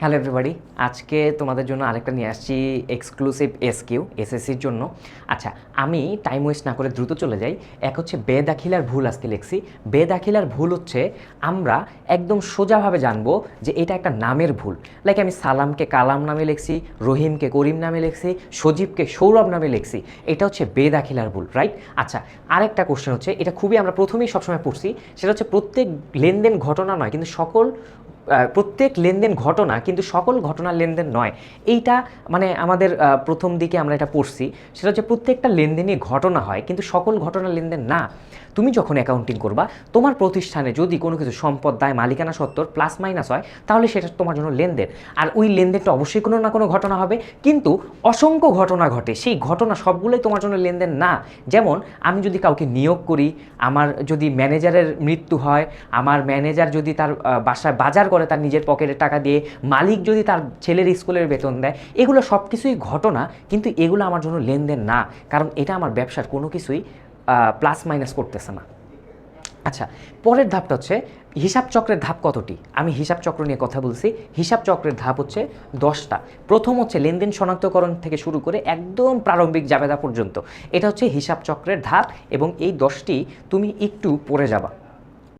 Hello everybody, আজকে তোমাদের জন্য আরেকটা নিয়ে আসছি এক্সক্লুসিভ এসকিউ এসএসসির জন্য। আচ্ছা, আমি টাইম ওয়েস্ট না করে দ্রুত চলে যাই। এক হচ্ছে বেদাখিলার ভুল আজকে লিখছি। বেদাখিলার ভুল হচ্ছে আমরা একদম সোজাভাবে জানবো যে এটা একটা নামের ভুল। লাইক আমি সালামকে কালাম নামে লিখছি, রহিমকে করিম নামে লিখছি, সজীবকে সৌরভ নামে লিখছি। এটা হচ্ছে বেদাখিলার ভুল, রাইট? আচ্ছা, আরেকটা কোশ্চেন হচ্ছে, এটা খুবই আমরা প্রথমেই সবসময় পড়ছি, সেটা হচ্ছে প্রত্যেক লেনদেন ঘটনা নয় কিন্তু সকল প্রত্যেক লেনদেন ঘটনা কিন্তু সকল ঘটনার লেনদেন নয়। এইটা মানে আমাদের প্রথম দিকে আমরা এটা পড়ছি, সেটা হচ্ছে প্রত্যেকটা লেনদেনই ঘটনা হয় কিন্তু সকল ঘটনার লেনদেন না। তুমি যখন অ্যাকাউন্টিং করবা, তোমার প্রতিষ্ঠানে যদি কোনো কিছু সম্পদ দায় মালিকানা সত্ত্বর প্লাস মাইনাস হয়, তাহলে সেটা তোমার জন্য লেনদেন। আর ওই লেনদেনটা অবশ্যই কোনো না কোনো ঘটনা হবে, কিন্তু অসংখ্য ঘটনা ঘটে, সেই ঘটনা সবগুলোই তোমার জন্য লেনদেন না। যেমন আমি যদি কাউকে নিয়োগ করি, আমার যদি ম্যানেজারের মৃত্যু হয়, আমার ম্যানেজার যদি তার বাসায় বাজার করে তার নিজের পকেটের টাকা দিয়ে, মালিক যদি তার ছেলের স্কুলের বেতন দেয়, এগুলো সব কিছুই ঘটনা, কিন্তু এগুলো আমার জন্য লেনদেন না, কারণ এটা আমার ব্যবসার কোনো কিছুই প্লাস মাইনাস করতেছে না। আচ্ছা, পরের ধাপটা হচ্ছে হিসাব চক্রের ধাপ কতটি। আমি হিসাব চক্র নিয়ে কথা বলছি। হিসাব চক্রের ধাপ হচ্ছে 10টা। প্রথম হচ্ছে লেনদেন শনাক্তকরণ থেকে শুরু করে একদম প্রারম্ভিক জাবেদা পর্যন্ত, এটা হচ্ছে হিসাব চক্রের ধাপ, এবং এই 10টি তুমি একটু পড়ে যাবা।